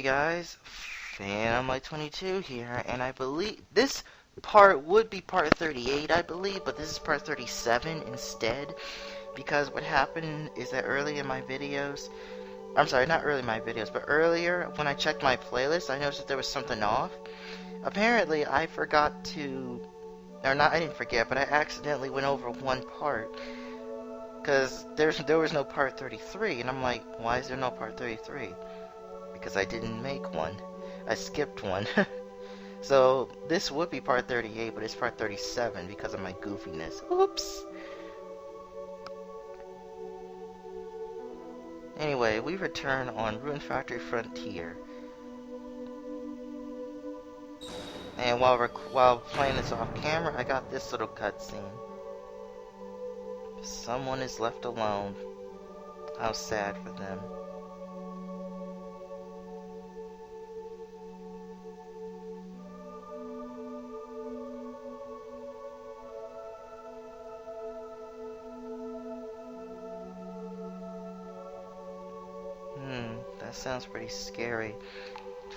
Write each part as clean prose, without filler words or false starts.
guys, Phantom 22 here, and I believe this part would be part 38, I believe, but this is part 37 instead, because what happened is that early in my videos, I'm sorry, not early in my videos, but earlier when I checked my playlist, I noticed that there was something off. Apparently, I forgot to, or not, I didn't forget, but I accidentally went over one part, because there was no part 33, and I'm like, why is there no part 33? Because I didn't make one. I skipped one. So this would be part 38, but it's part 37 because of my goofiness. Oops. Anyway, we return on Rune Factory Frontier. And while playing this off camera, I got this little cutscene. Someone is left alone. How sad for them. That sounds pretty scary.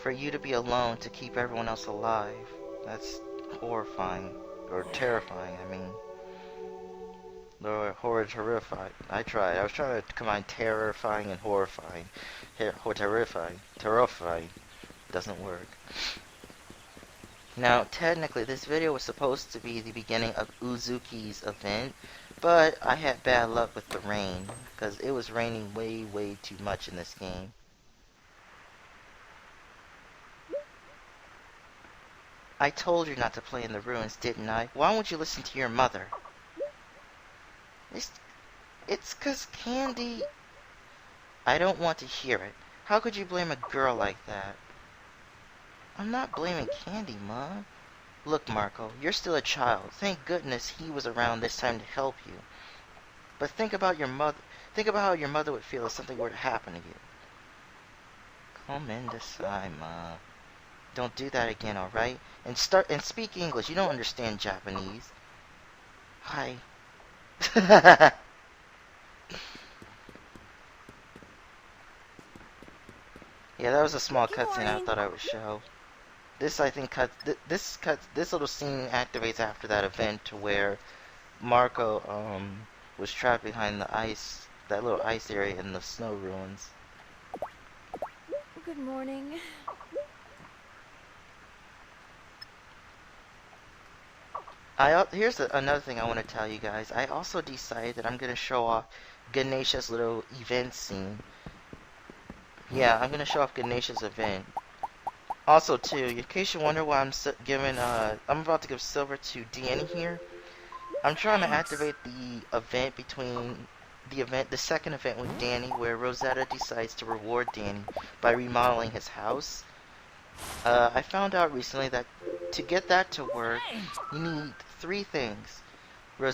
For you to be alone to keep everyone else alive. That's horrifying. Or terrifying, I mean. Or horrifying. I tried. I was trying to combine terrifying and horrifying. Terrifying. Doesn't work. Now, technically, this video was supposed to be the beginning of Uzuki's event, but I had bad luck with the rain, because it was raining way too much in this game. I told you not to play in the ruins, didn't I? Why won't you listen to your mother? It's 'cause Candy... I don't want to hear it. How could you blame a girl like that? I'm not blaming Candy, Mom. Look, Marco, you're still a child. Thank goodness he was around this time to help you. But think about your mother. Think about how your mother would feel if something were to happen to you. Come inside, Ma. Don't do that again, alright? And speak English. You don't understand Japanese. Hi. Yeah, that was a small cutscene I thought I would show. This, I think, this little scene activates after that event to where Marco was trapped behind the ice, that little ice area in the snow ruins. Good morning. Here's another thing I want to tell you guys. I also decided that I'm going to show off Ganesha's little event scene. Yeah, I'm going to show off Ganesha's event. Also, too, in case you wonder why I'm about to give silver to Danny here. I'm trying to activate the second event with Danny, where Rosetta decides to reward Danny by remodeling his house. I found out recently that to get that to work, you need 3 things. You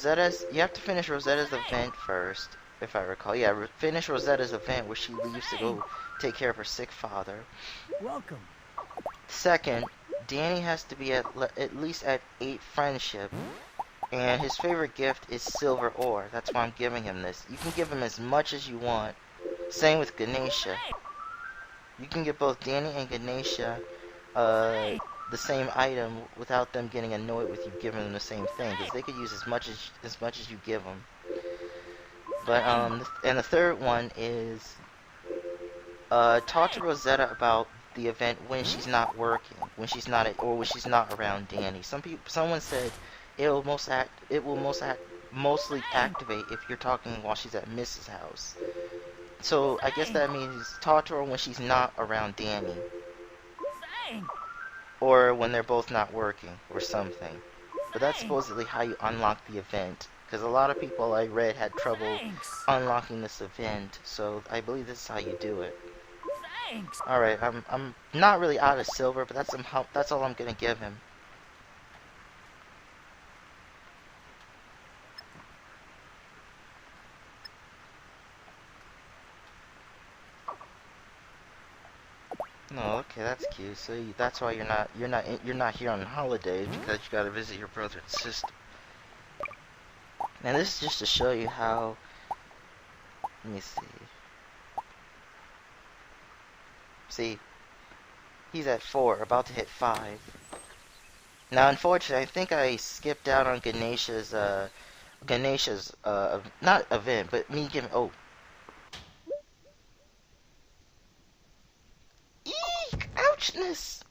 have to finish Rosetta's event first, if I recall. Yeah, finish Rosetta's event where she leaves to go take care of her sick father. Welcome. Second, Danny has to be at least at 8 friendship, and his favorite gift is silver ore. That's why I'm giving him this. You can give him as much as you want. Same with Ganesha. You can give both Danny and Ganesha the same item without them getting annoyed with you giving them the same thing, because they could use as much as you give them. But and the third one is talk to Rosetta about the event when she's not working, when she's not around Danny. Someone said it will mostly activate if you're talking while she's at Mrs. house. So I guess that means talk to her when she's not around Danny, or when they're both not working, or something. But that's supposedly how you unlock the event, because a lot of people I read had trouble unlocking this event. So I believe this is how you do it. Alright, I'm not really out of silver, but that's all I'm gonna give him. No, okay, that's cute. So that's why you're not here on holidays, because you gotta visit your brother and sister. And this is just to show you how. Let me see. See, He's at 4, about to hit 5. Now, unfortunately, I think I skipped out on Ganesha's, not event, but me giving, oh. Eek! Ouchness!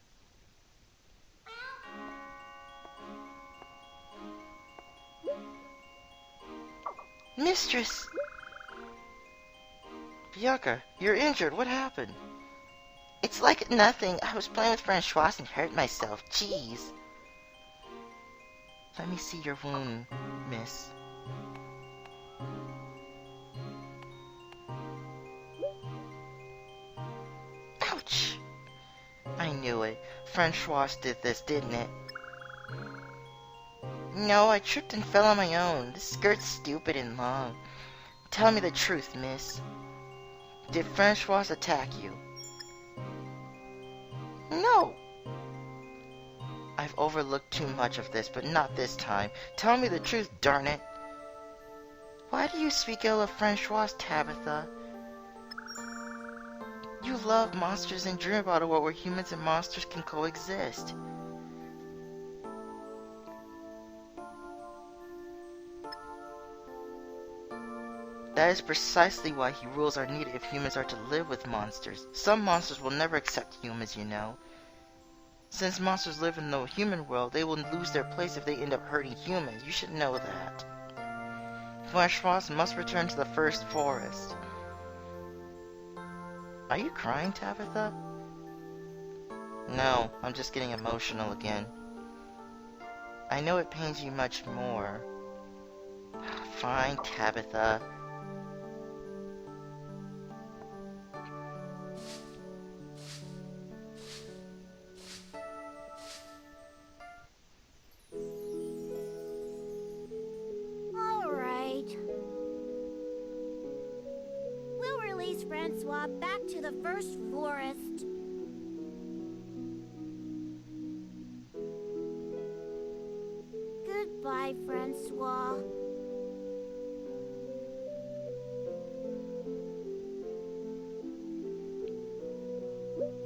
Mistress! Bianca, you're injured. What happened? It's like nothing. I was playing with Francois and hurt myself. Jeez. Let me see your wound, miss. Ouch! I knew it. Francois did this, didn't it? No, I tripped and fell on my own. This skirt's stupid and long. Tell me the truth, miss. Did Francois attack you? No! I've overlooked too much of this, but not this time. Tell me the truth, darn it. Why do you speak ill of Francois, Tabitha? You love monsters and dream about a world where humans and monsters can coexist. That is precisely why rules are needed if humans are to live with monsters. Some monsters will never accept humans, you know. Since monsters live in the human world, they will lose their place if they end up hurting humans. You should know that. Francois must return to the first forest. Are you crying, Tabitha? No, I'm just getting emotional again. I know it pains you much more. Fine, Tabitha. Francois back to the first forest. Goodbye, Francois.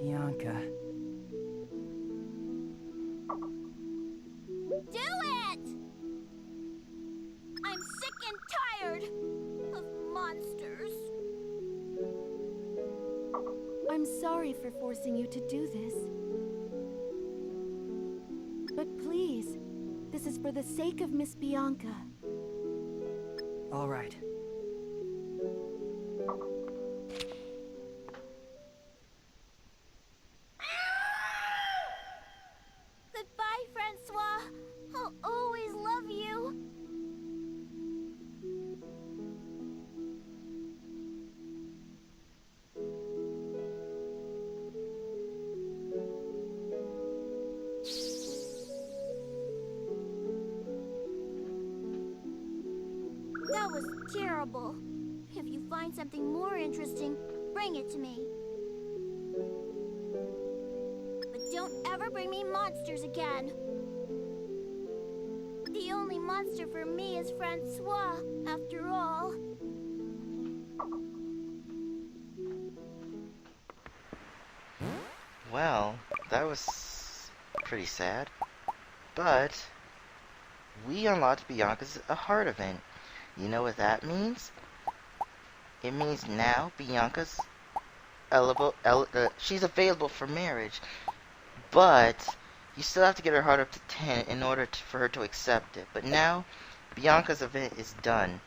Bianca. Do it! I'm sick and tired of monsters. I'm sorry for forcing you to do this. But please, this is for the sake of Miss Bianca. All right. Goodbye, Francois. I'll always love you. That was terrible. If you find something more interesting, bring it to me. But don't ever bring me monsters again. The only monster for me is Francois, after all. Well, that was pretty sad. But we unlocked Bianca's a heart event. You know what that means? It means now Bianca's she's available for marriage. But you still have to get her heart up to 10 in order for her to accept it. But now Bianca's event is done.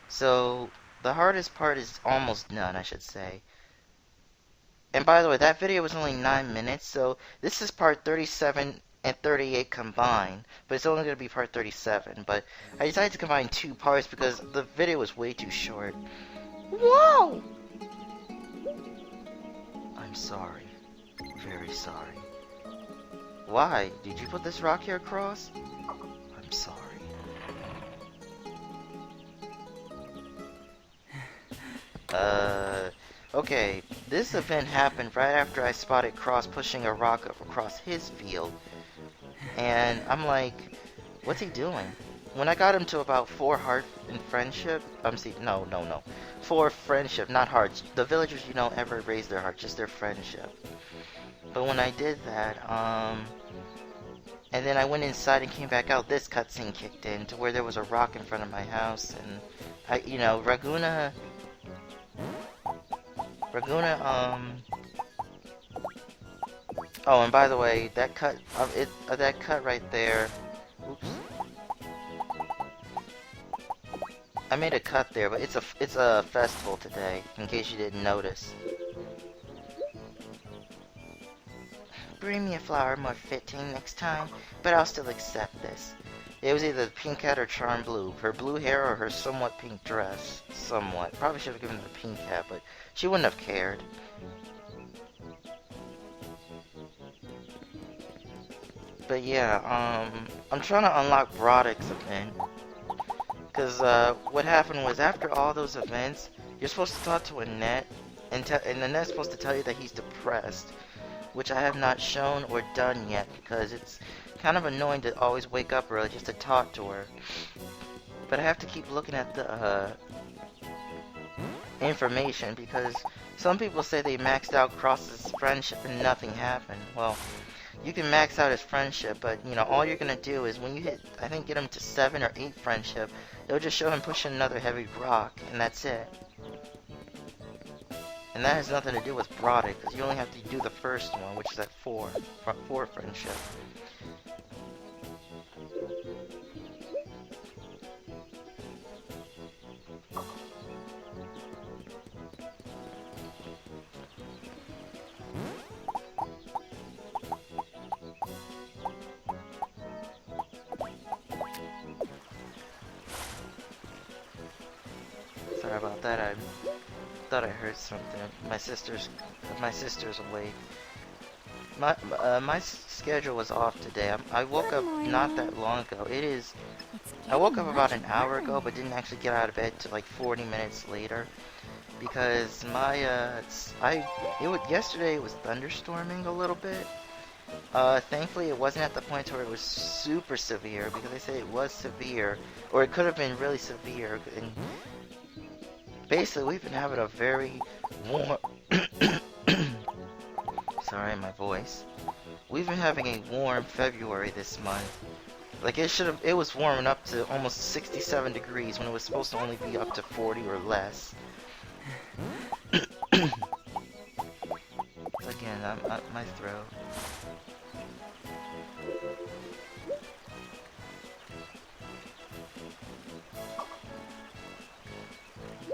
So the hardest part is almost done, I should say. And by the way, that video was only 9 minutes, so this is part 37 and 38 combined, but it's only going to be part 37. But I decided to combine 2 parts because the video was way too short. Whoa! I'm sorry. Very sorry. Why? Did you put this rock here across? I'm sorry. Okay, this event happened right after I spotted Cross pushing a rock across his field. And I'm like, what's he doing? When I got him to about 4 heart in friendship, no. 4 friendship, not hearts. The villagers, you don't ever raise their heart, just their friendship. But when I did that, and then I went inside and came back out, this cutscene kicked in to where there was a rock in front of my house, and you know, Raguna, oh, and by the way, that cut, that cut right there, oops, I made a cut there, but it's a festival today, in case you didn't notice. Bring me a flower more fitting next time, but I'll still accept this. It was either the pink hat or charm blue. Her blue hair or her somewhat pink dress. Somewhat. Probably should have given her the pink hat, but she wouldn't have cared. But yeah, I'm trying to unlock Broderick's event. Because what happened was after all those events, you're supposed to talk to Annette, and Annette's supposed to tell you that he's depressed. Which I have not shown or done yet because it's kind of annoying to always wake up early just to talk to her. But I have to keep looking at the information because some people say they maxed out Cross's friendship and nothing happened. Well, you can max out his friendship, but you know, all you're gonna do is when you hit, I think, get him to 7 or 8 friendship, it'll just show him pushing another heavy rock, and that's it. And that has nothing to do with Broderick, because you only have to do the first one, which is at 4 friendship. Sorry about that, I thought I heard something. My sister's awake. My schedule was off today. I woke up not that long ago. I woke up about an hour ago, but didn't actually get out of bed till like 40 minutes later because yesterday it was thunderstorming a little bit. Thankfully it wasn't at the point where it was super severe because they say it was severe, or it could have been really severe. And basically, we've been having a very warm. Sorry, my voice. We've been having a warm February this month. Like it was warming up to almost 67 degrees when it was supposed to only be up to 40 or less. Again, my throat.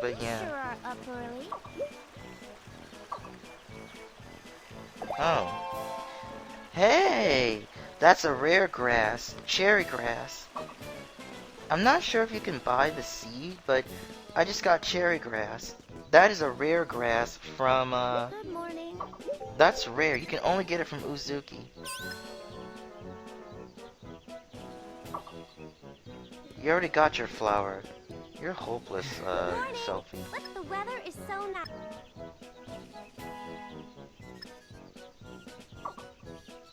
But yeah. Sure are up early. Oh. Hey! That's a rare grass. Cherry grass. I'm not sure if you can buy the seed, but I just got cherry grass. That is a rare grass from, Good morning. That's rare. You can only get it from Uzuki. You already got your flower. You're hopeless, Selfie. But the weather is so nice.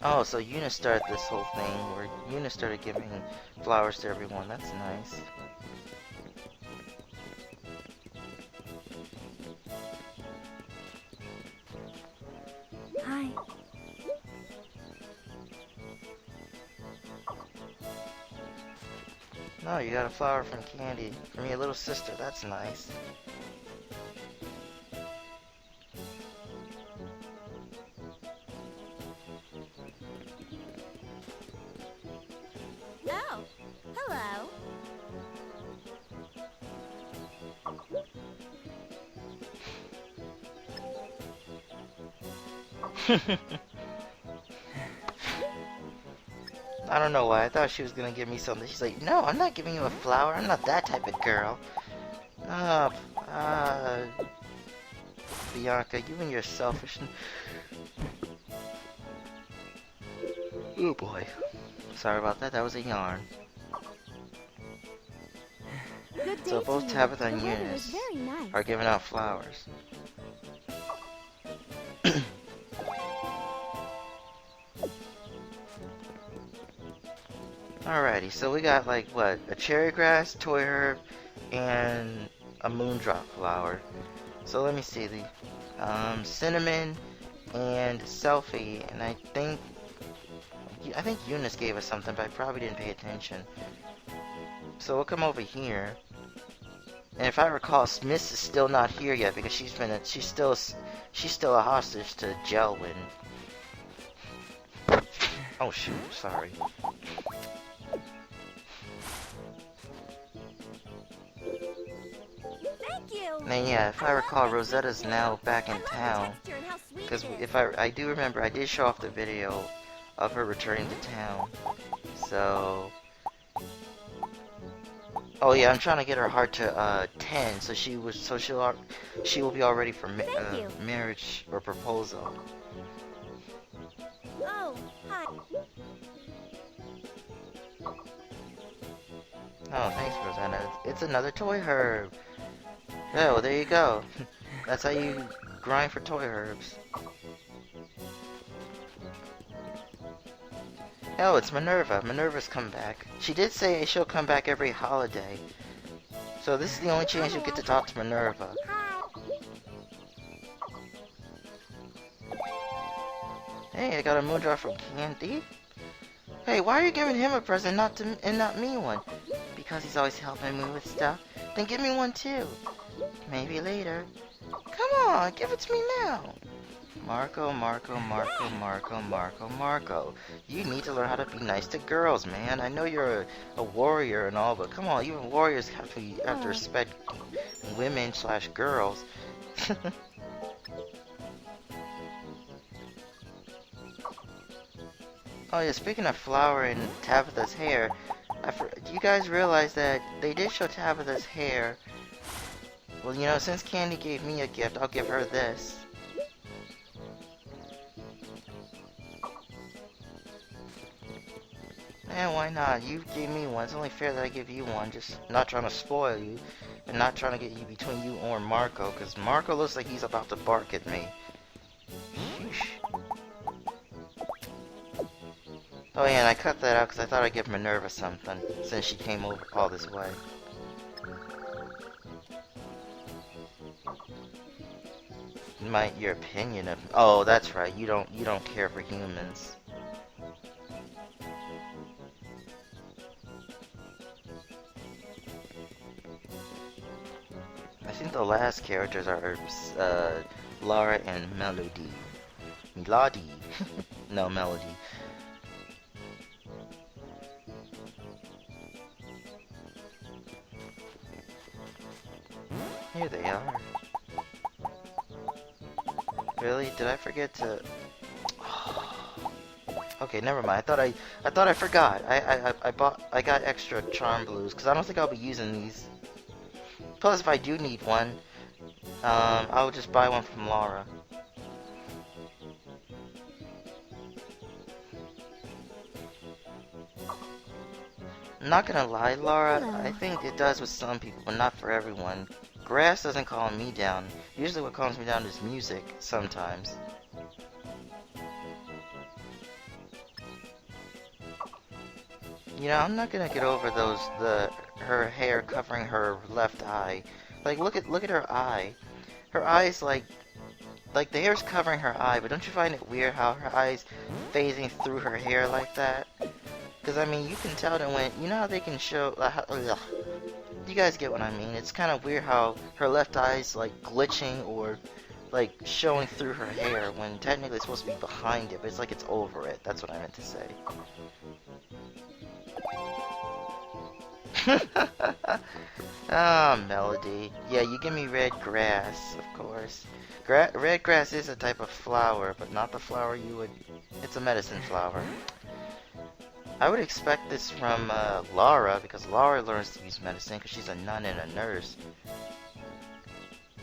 Oh, so Yuna started this whole thing where Yuna started giving flowers to everyone. That's nice. Hi. No, you got a flower from Candy. From your little sister. That's nice. Oh, hello. I don't know why. I thought she was gonna give me something. She's like, no, I'm not giving you a flower. I'm not that type of girl. Bianca, you and your selfish. Oh boy. Sorry about that. That was a yarn. Good day So to both you. Tabitha and The weather is Eunice very nice. are giving out flowers. Alrighty, so we got like what? A cherry grass, toy herb, and a moondrop flower. So let me see the cinnamon and Selfie, and I think Eunice gave us something, but I probably didn't pay attention. So we'll come over here. And if I recall, Smith is still not here yet because she's still a hostage to Jelwyn. Oh shoot, sorry. Thank you. And yeah, if I recall, Rosetta's now back in town. Texture and how sweet Because it is. if I do remember, I did show off the video of her returning to town. So, oh yeah, I'm trying to get her heart to 10, so she will be all ready for marriage or proposal. Oh, hi. Oh, thanks, Rosanna. It's another toy herb. Oh, there you go. That's how you grind for toy herbs. Oh, it's Minerva. Minerva's come back. She did say she'll come back every holiday. So this is the only chance you get to talk to Minerva. Hey, I got a moonjar from Candy. Hey, why are you giving him a present and not me one? Because he's always helping me with stuff. Then give me one too. Maybe later. Come on, give it to me now. Marco. You need to learn how to be nice to girls, man. I know you're a warrior and all, but come on, even warriors have to respect women/girls. Oh yeah, speaking of Flower and Tabitha's hair, do you guys realize that they did show Tabitha's hair? Well, you know, since Candy gave me a gift, I'll give her this. And why not? You gave me one. It's only fair that I give you one. Just not trying to spoil you. And not trying to get you between you or Marco. Because Marco looks like he's about to bark at me. Sheesh. Oh yeah, and I cut that out because I thought I'd give Minerva something. Since she came over all this way. Your opinion of... Oh, that's right. You don't care for humans. I think the last characters are Laura and Melody. Melody. No, Melody. Here they are. Really? Did I forget to... Okay, never mind. I thought I forgot. I got extra charm blues because I don't think I'll be using these. Plus, if I do need one, I'll just buy one from Laura. I'm not gonna lie, Laura. Hello. I think it does with some people, but not for everyone. Grass doesn't calm me down. Usually what calms me down is music, sometimes. You know, I'm not gonna get over her hair covering her left eye. Like, look at her eye. Her eye's like the hair's covering her eye, but don't you find it weird how her eye's phasing through her hair like that? Because, I mean, you can tell that when, you know how they can show, you guys get what I mean. It's kind of weird how her left eye's, like, glitching or, like, showing through her hair when technically it's supposed to be behind it, but it's like it's over it. That's what I meant to say. Ah, Melody. Yeah, you give me red grass, of course. Red grass is a type of flower, but not the flower you would... It's a medicine flower. I would expect this from Laura, because Laura learns to use medicine because she's a nun and a nurse.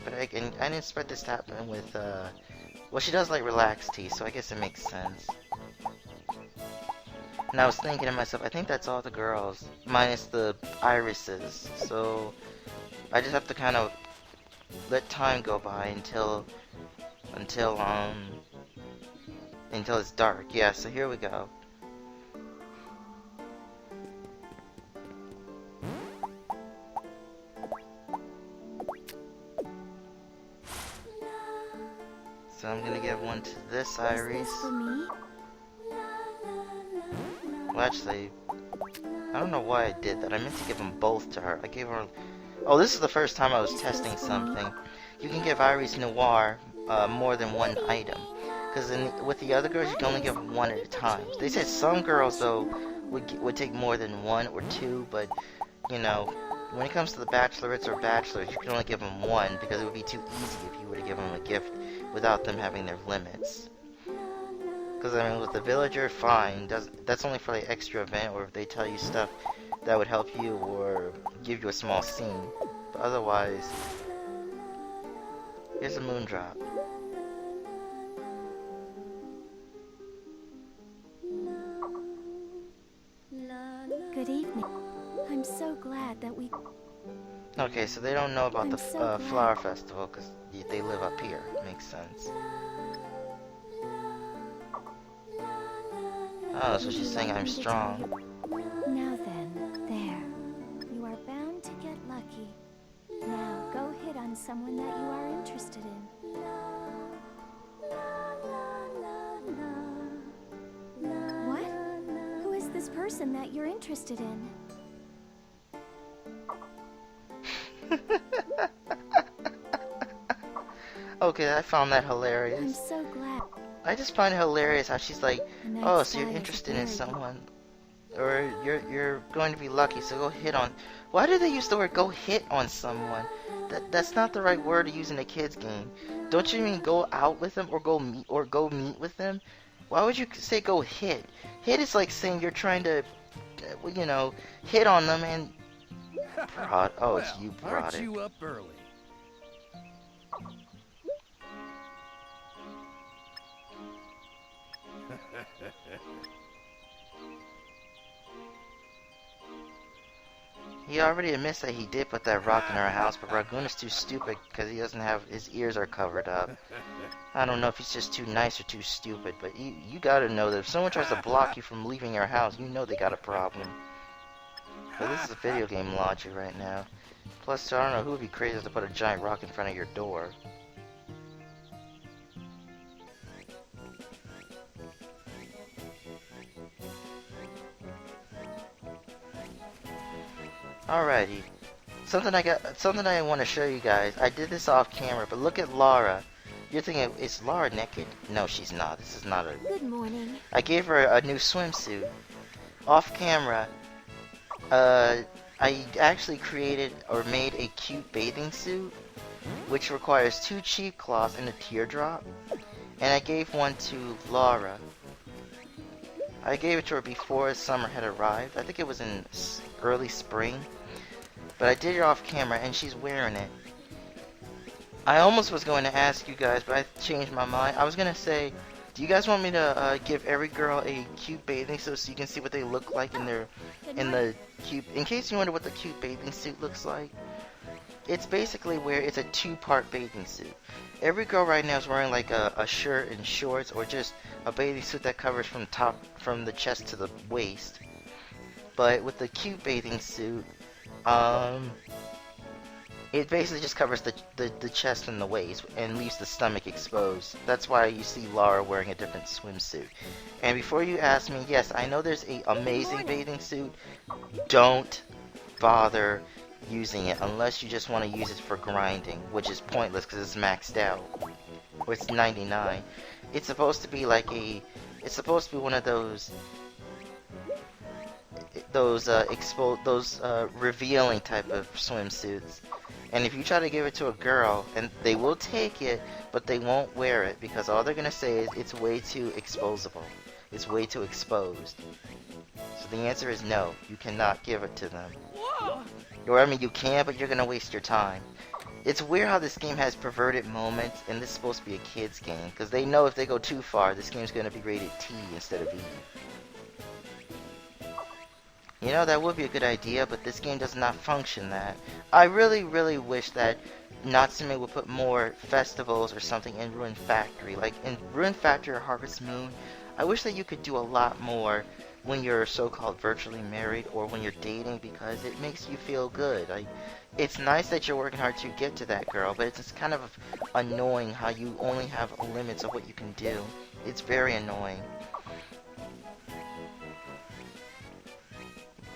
But I didn't expect this to happen with, well, she does like relaxed tea, so I guess it makes sense. And I was thinking to myself, I think that's all the girls, minus the irises. So I just have to kind of let time go by until it's dark. Yeah, so here we go. So I'm gonna give one to this Is Iris. this for me? Well, actually, I don't know why I did that. I meant to give them both to her. I gave her... Oh, this is the first time I was Is testing this for me? something. You can give Iris Noir more than one item. Because with the other girls, you can only give them one at a time. They said some girls, though, would take more than one or two, but, you know, when it comes to the bachelorettes or bachelors, you can only give them one, because it would be too easy if you were to give them a gift without them having their limits. Because, I mean, with the villager, fine. That's only for the extra event, or if they tell you stuff that would help you, or give you a small scene. But otherwise, here's a moondrop. Good evening. I'm so glad that we... Okay, so they don't know about I'm the so glad. flower festival, because they live up here. Makes sense. Oh, so she's saying I'm strong. Now then, there. You are bound to get lucky. Now, go hit on someone that you are interested in. What? Who is this person that you're interested in? Okay, I found that I'm hilarious. so glad. I just find it hilarious how she's like, The night oh, so sky you're is interested in very someone, or you're going to be lucky, so go hit on. Why do they use the word go hit on someone? That's not the right word to use in a kids game. Don't you mean go out with them or go meet with them? Why would you say go hit? Hit is like saying you're trying to, you know, hit on them and prod. Oh, it's you, Aren't Prodic. you up early? He already admits that he did put that rock in our house, but Ragoon is too stupid because he doesn't have his ears are covered up. I don't know if he's just too nice or too stupid, but you gotta know that if someone tries to block you from leaving your house, you know they got a problem. But this is a video game logic right now. Plus, I don't know who would be crazy to put a giant rock in front of your door. Alrighty. Something I want to show you guys. I did this off camera, but look at Laura. You're thinking, is Laura naked? No, she's not. This is not a... Good morning. I gave her a new swimsuit. Off camera, I actually created or made a cute bathing suit, which requires 2 cheekcloths and a teardrop. And I gave one to Laura. I gave it to her before summer had arrived. I think it was in early spring. But I did it off camera and she's wearing it. I almost was going to ask you guys, but I changed my mind. I was going to say, do you guys want me to give every girl a cute bathing suit so you can see what they look like in their in case you wonder what the cute bathing suit looks like? It's basically where it's a 2-part bathing suit. Every girl right now is wearing like a shirt and shorts, or just a bathing suit that covers from the chest to the waist. But with the cute bathing suit, it basically just covers the chest and the waist and leaves the stomach exposed. That's why you see Laura wearing a different swimsuit. And before you ask me, yes, I know there's a amazing bathing suit. Don't bother using it unless you just want to use it for grinding, which is pointless because it's maxed out. Or it's 99. It's supposed to be like it's supposed to be one of those revealing type of swimsuits. And if you try to give it to a girl, and they will take it, but they won't wear it because all they're gonna say is it's way too exposable. It's way too exposed. So the answer is no. You cannot give it to them. Or I mean, you can, but you're gonna waste your time. It's weird how this game has perverted moments, and this is supposed to be a kid's game, because they know if they go too far, this game's gonna be rated T instead of E. You know, that would be a good idea, but this game does not function that. I really, really wish that Natsume would put more festivals or something in Ruin Factory. Like, in Ruin Factory or Harvest Moon, I wish that you could do a lot more when you're so-called virtually married or when you're dating, because it makes you feel good. it's nice that you're working hard to get to that girl, but it's kind of annoying how you only have limits of what you can do. It's very annoying.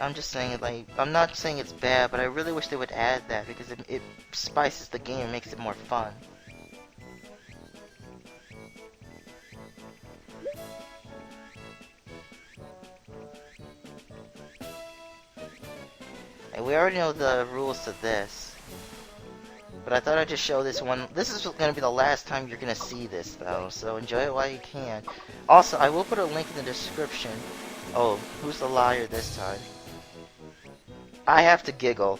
I'm just saying, like, I'm not saying it's bad, but I really wish they would add that because it spices the game and makes it more fun. And we already know the rules to this. But I thought I'd just show this one. This is going to be the last time you're going to see this, though. So enjoy it while you can. Also, I will put a link in the description. Oh, who's the liar this time? I have to giggle.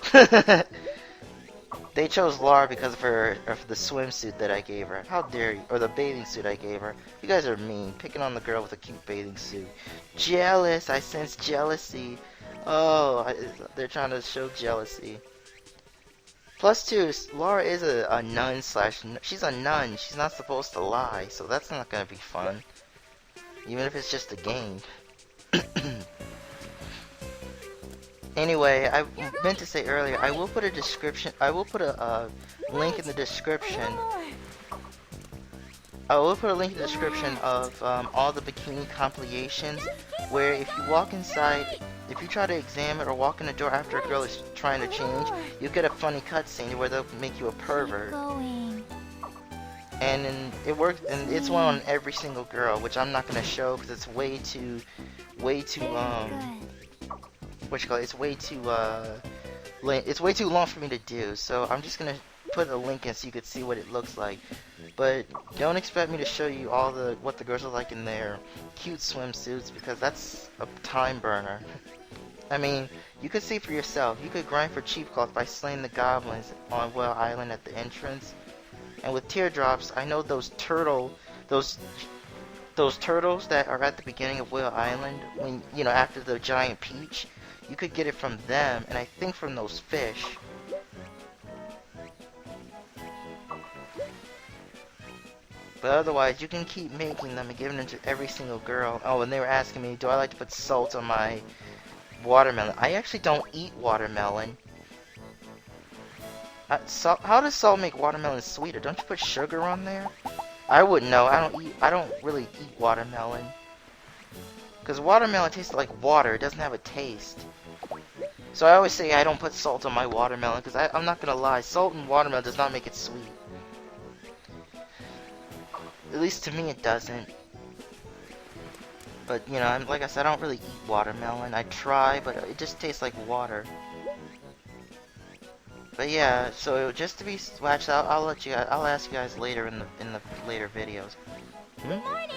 They chose Laura because of the swimsuit that I gave her. How dare you? Or the bathing suit I gave her. You guys are mean. Picking on the girl with a cute bathing suit. Jealous. I sense jealousy. Oh, they're trying to show jealousy. Plus two, Laura is a nun slash... She's a nun. She's not supposed to lie. So that's not going to be fun. Even if it's just a game. Anyway, I meant to say earlier, I will put a description, I will put a link in the description. I will put a link in the description of all the bikini compilations, where if you walk inside, if you try to examine or walk in the door after a girl is trying to change, you get a funny cutscene where they'll make you a pervert. And it works, and it's one on every single girl, which I'm not gonna show because it's way too it's way too long for me to do, so I'm just gonna put a link in so you could see what it looks like. But don't expect me to show you all what the girls are like in their cute swimsuits, because that's a time burner. I mean, you could see for yourself. You could grind for cheap cloth by slaying the goblins on Whale Island at the entrance. And with teardrops, I know those turtles that are at the beginning of Whale Island, when, you know, after the giant peach. You could get it from them, and I think from those fish. But otherwise, you can keep making them and giving them to every single girl. Oh, and they were asking me, do I like to put salt on my watermelon? I actually don't eat watermelon. How does salt make watermelon sweeter? Don't you put sugar on there? I wouldn't know. I don't really eat watermelon. Because watermelon tastes like water. It doesn't have a taste. So I always say I don't put salt on my watermelon, because I'm not going to lie, salt in watermelon does not make it sweet. At least to me it doesn't. But, you know, like I said, I don't really eat watermelon. I try, but it just tastes like water. But yeah, so just to be watched, I'll ask you guys later in the later videos. Good morning.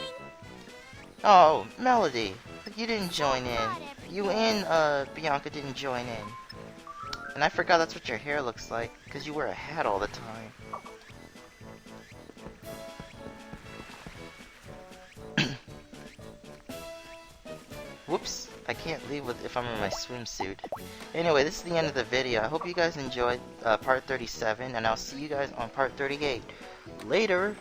Oh, Melody, you didn't join in. You and Bianca didn't join in. And I forgot that's what your hair looks like, because you wear a hat all the time. Whoops, I can't leave if I'm in my swimsuit. Anyway, this is the end of the video. I hope you guys enjoyed part 37, and I'll see you guys on part 38. Later!